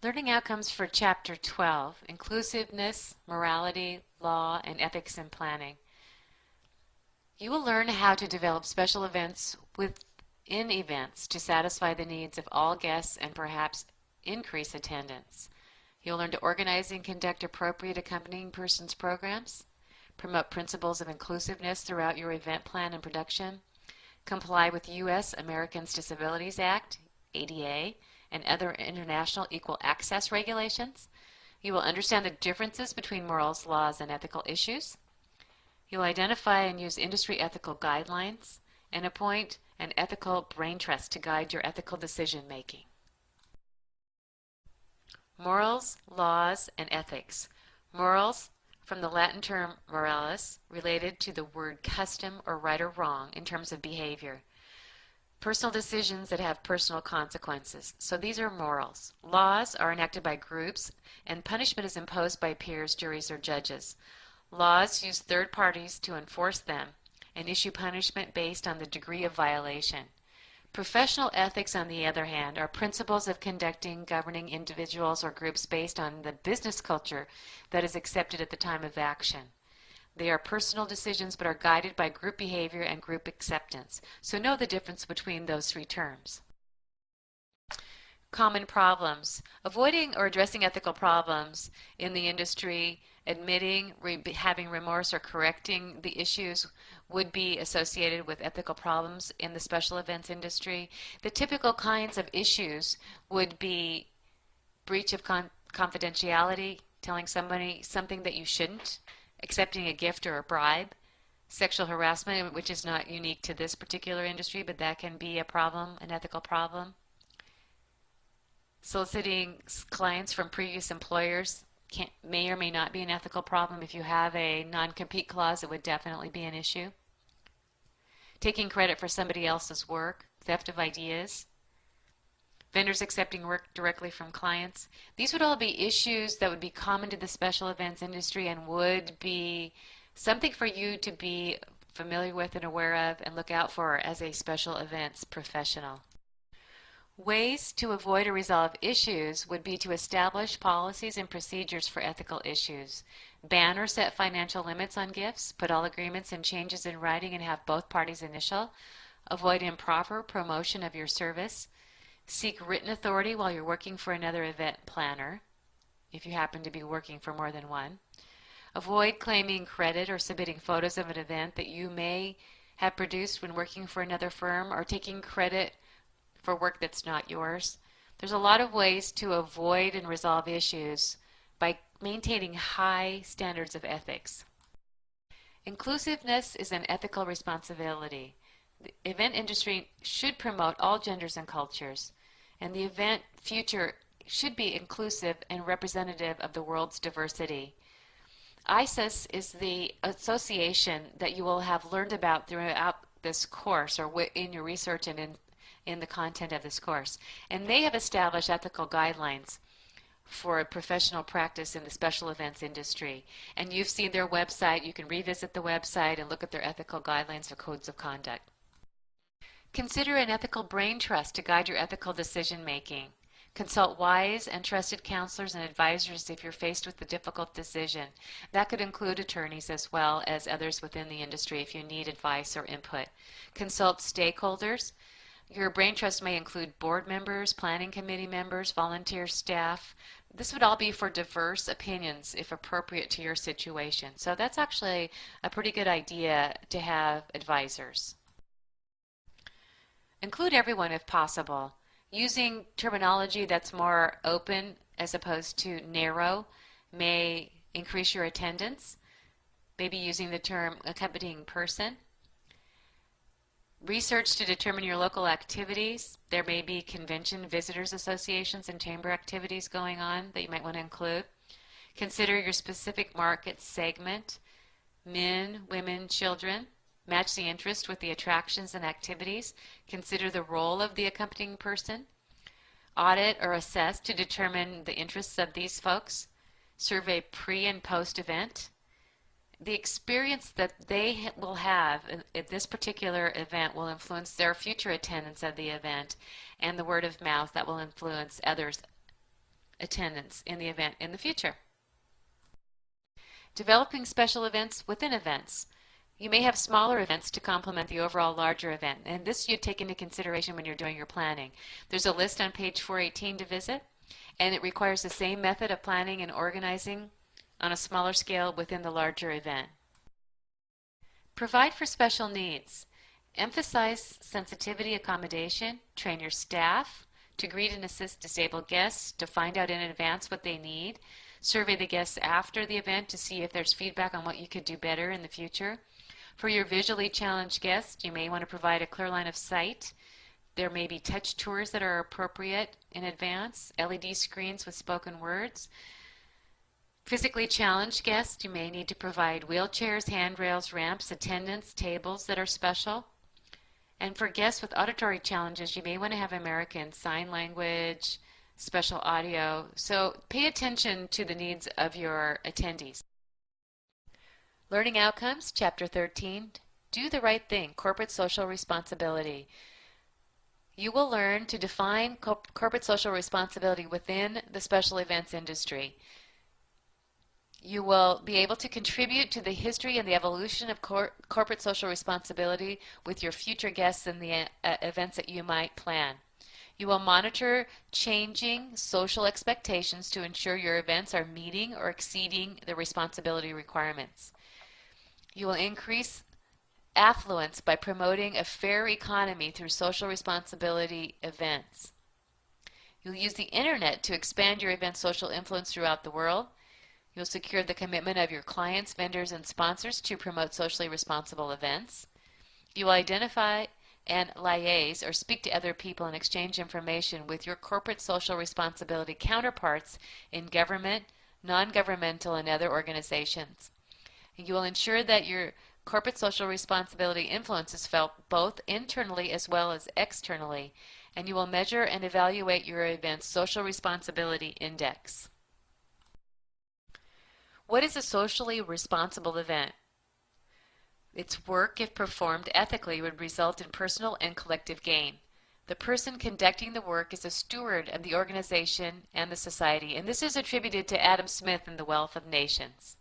Learning outcomes for Chapter 12, Inclusiveness, Morality, Law, and Ethics in Planning. You will learn how to develop special events within events to satisfy the needs of all guests and perhaps increase attendance. You'll learn to organize and conduct appropriate accompanying persons programs, promote principles of inclusiveness throughout your event plan and production, comply with U.S. Americans Disabilities Act, ADA, and other international equal access regulations. You will understand the differences between morals, laws, and ethical issues. You'll identify and use industry ethical guidelines and appoint an ethical brain trust to guide your ethical decision making. Morals, laws, and ethics. Morals, from the Latin term moralis, related to the word custom or right or wrong in terms of behavior. Personal decisions that have personal consequences. So these are morals. Laws are enacted by groups, and punishment is imposed by peers, juries, or judges. Laws use third parties to enforce them and issue punishment based on the degree of violation. Professional ethics, on the other hand, are principles of conducting, governing individuals or groups based on the business culture that is accepted at the time of action. They are personal decisions but are guided by group behavior and group acceptance. So know the difference between those three terms. Common problems. Avoiding or addressing ethical problems in the industry, admitting, having remorse, or correcting the issues would be associated with ethical problems in the special events industry. The typical kinds of issues would be breach of confidentiality, telling somebody something that you shouldn't, accepting a gift or a bribe, sexual harassment, which is not unique to this particular industry, but that can be a problem, an ethical problem. Soliciting clients from previous employers may or may not be an ethical problem. If you have a non-compete clause, it would definitely be an issue. Taking credit for somebody else's work, theft of ideas, vendors accepting work directly from clients. These would all be issues that would be common to the special events industry and would be something for you to be familiar with and aware of and look out for as a special events professional. Ways to avoid or resolve issues would be to establish policies and procedures for ethical issues. Ban or set financial limits on gifts, put all agreements and changes in writing and have both parties initial. Avoid improper promotion of your service. Seek written authority while you're working for another event planner, if you happen to be working for more than one. Avoid claiming credit or submitting photos of an event that you may have produced when working for another firm, or taking credit for work that's not yours. There's a lot of ways to avoid and resolve issues by maintaining high standards of ethics. Inclusiveness is an ethical responsibility. The event industry should promote all genders and cultures, and the event future should be inclusive and representative of the world's diversity. ISIS is the association that you will have learned about throughout this course, or in your research and in the content of this course. And they have established ethical guidelines for professional practice in the special events industry. And you've seen their website. You can revisit the website and look at their ethical guidelines or codes of conduct. Consider an ethical brain trust to guide your ethical decision making. Consult wise and trusted counselors and advisors if you're faced with a difficult decision. That could include attorneys as well as others within the industry if you need advice or input. Consult stakeholders. Your brain trust may include board members, planning committee members, volunteer staff. This would all be for diverse opinions if appropriate to your situation. So that's actually a pretty good idea to have advisors. Include everyone if possible. Using terminology that's more open as opposed to narrow may increase your attendance. Maybe using the term accompanying person. Research to determine your local activities. There may be convention visitors associations and chamber activities going on that you might want to include. Consider your specific market segment, men, women, children. Match the interest with the attractions and activities. Consider the role of the accompanying person. Audit or assess to determine the interests of these folks. Survey pre and post event. The experience that they will have at this particular event will influence their future attendance of the event, and the word of mouth that will influence others attendance in the event in the future. Developing special events within events. You may have smaller events to complement the overall larger event, and this you take into consideration when you're doing your planning. There's a list on page 418 to visit, and it requires the same method of planning and organizing on a smaller scale within the larger event. Provide for special needs. Emphasize sensitivity accommodation. Train your staff to greet and assist disabled guests, to find out in advance what they need. Survey the guests after the event to see if there's feedback on what you could do better in the future. For your visually challenged guests, you may want to provide a clear line of sight. There may be touch tours that are appropriate in advance, LED screens with spoken words. Physically challenged guests, you may need to provide wheelchairs, handrails, ramps, attendants, tables that are special. And for guests with auditory challenges, you may want to have American Sign Language, special audio. So pay attention to the needs of your attendees. Learning Outcomes, Chapter 13, Do the Right Thing, Corporate Social Responsibility. You will learn to define corporate social responsibility within the special events industry. You will be able to contribute to the history and the evolution of corporate social responsibility with your future guests and the events that you might plan. You will monitor changing social expectations to ensure your events are meeting or exceeding the responsibility requirements. You will increase affluence by promoting a fair economy through social responsibility events. You'll use the internet to expand your event's social influence throughout the world. You'll secure the commitment of your clients, vendors, and sponsors to promote socially responsible events. You will identify and liaise or speak to other people and exchange information with your corporate social responsibility counterparts in government, non-governmental, and other organizations. You will ensure that your corporate social responsibility influence is felt both internally as well as externally, and you will measure and evaluate your event's social responsibility index. What is a socially responsible event? Its work, if performed ethically, would result in personal and collective gain. The person conducting the work is a steward of the organization and the society, and this is attributed to Adam Smith in The Wealth of Nations.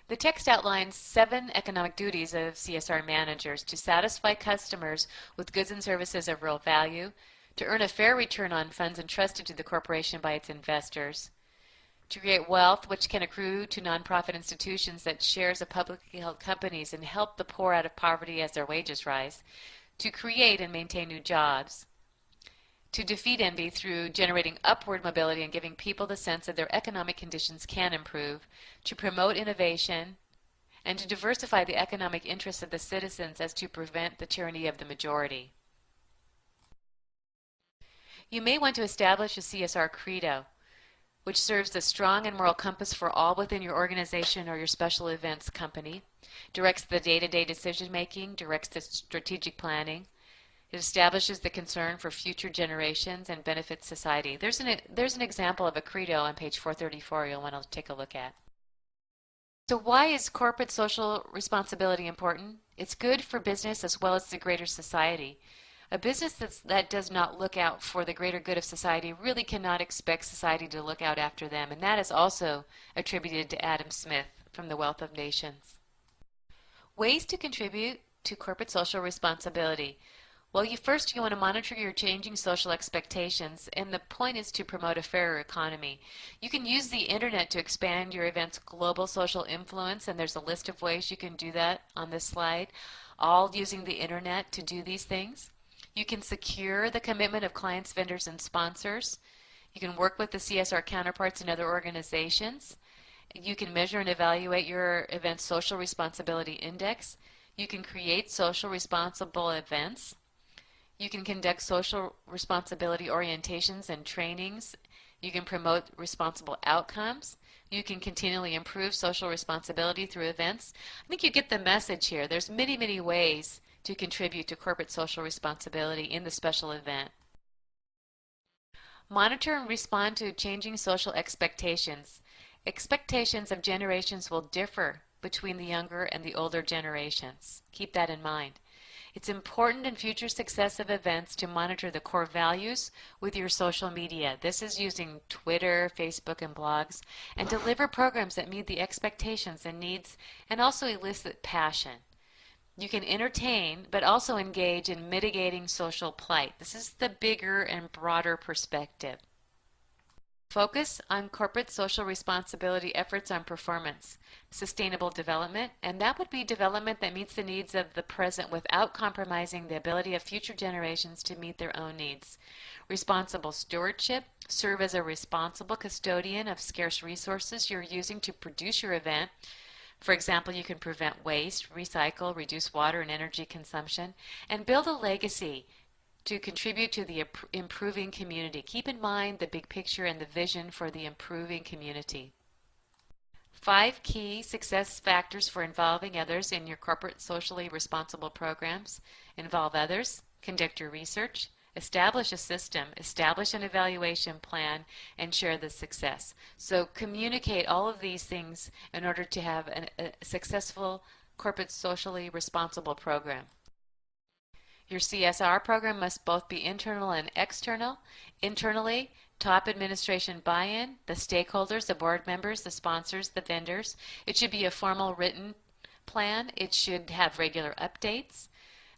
The text outlines 7 economic duties of CSR managers: to satisfy customers with goods and services of real value, to earn a fair return on funds entrusted to the corporation by its investors, to create wealth which can accrue to nonprofit institutions that shares of publicly held companies and help the poor out of poverty as their wages rise, to create and maintain new jobs, to defeat envy through generating upward mobility and giving people the sense that their economic conditions can improve, to promote innovation, and to diversify the economic interests of the citizens as to prevent the tyranny of the majority. You may want to establish a CSR credo, which serves as strong and moral compass for all within your organization or your special events company, directs the day-to-day decision-making, directs the strategic planning. It establishes the concern for future generations and benefits society. There's an example of a credo on page 434 you'll want to take a look at. So why is corporate social responsibility important? It's good for business as well as the greater society. A business that does not look out for the greater good of society really cannot expect society to look out after them, and that is also attributed to Adam Smith from The Wealth of Nations. Ways to contribute to corporate social responsibility. Well, you want to monitor your changing social expectations, and the point is to promote a fairer economy. You can use the internet to expand your event's global social influence, and there's a list of ways you can do that on this slide, all using the internet to do these things. You can secure the commitment of clients, vendors, and sponsors. You can work with the CSR counterparts in other organizations. You can measure and evaluate your event's social responsibility index. You can create social responsible events. You can conduct social responsibility orientations and trainings. You can promote responsible outcomes. You can continually improve social responsibility through events. I think you get the message here. There's many, many ways to contribute to corporate social responsibility in the special event. Monitor and respond to changing social expectations. Expectations of generations will differ between the younger and the older generations. Keep that in mind. It's important in future success of events to monitor the core values with your social media. This is using Twitter, Facebook, and blogs, and deliver programs that meet the expectations and needs and also elicit passion. You can entertain, but also engage in mitigating social plight. This is the bigger and broader perspective. Focus on corporate social responsibility efforts on performance, sustainable development, and that would be development that meets the needs of the present without compromising the ability of future generations to meet their own needs. Responsible stewardship, serve as a responsible custodian of scarce resources you're using to produce your event. For example, you can prevent waste, recycle, reduce water and energy consumption, and build a legacy to contribute to the improving community. Keep in mind the big picture and the vision for the improving community. 5 key success factors for involving others in your corporate socially responsible programs. Involve others, conduct your research, establish a system, establish an evaluation plan, and share the success. So communicate all of these things in order to have a successful corporate socially responsible program. Your CSR program must both be internal and external. Internally, top administration buy-in, the stakeholders, the board members, the sponsors, the vendors. It should be a formal written plan. It should have regular updates.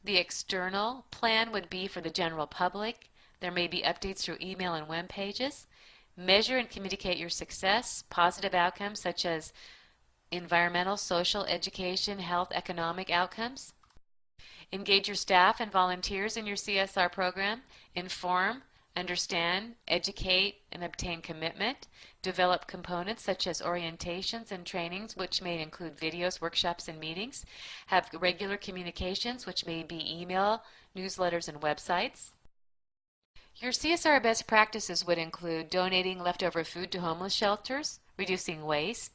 The external plan would be for the general public. There may be updates through email and web pages. Measure and communicate your success, positive outcomes such as environmental, social, education, health, economic outcomes. Engage your staff and volunteers in your CSR program. Inform, understand, educate, and obtain commitment. Develop components such as orientations and trainings, which may include videos, workshops, and meetings. Have regular communications, which may be email, newsletters, and websites. Your CSR best practices would include donating leftover food to homeless shelters, reducing waste,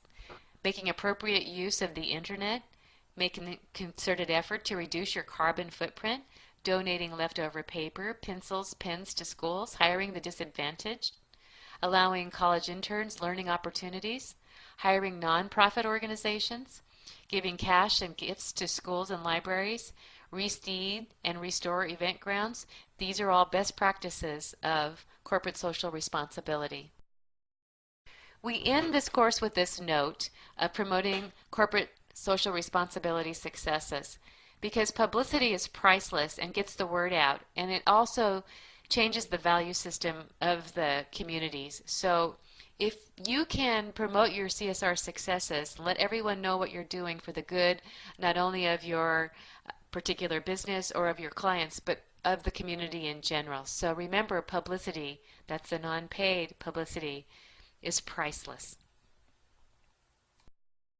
making appropriate use of the internet, making a concerted effort to reduce your carbon footprint, donating leftover paper, pencils, pens to schools, hiring the disadvantaged, allowing college interns learning opportunities, hiring nonprofit organizations, giving cash and gifts to schools and libraries, reseed and restore event grounds. These are all best practices of corporate social responsibility. We end this course with this note of promoting corporate social responsibility successes, because publicity is priceless and gets the word out, and it also changes the value system of the communities. So if you can promote your CSR successes, let everyone know what you're doing for the good not only of your particular business or of your clients, but of the community in general. So remember, publicity, that's the non-paid publicity, is priceless.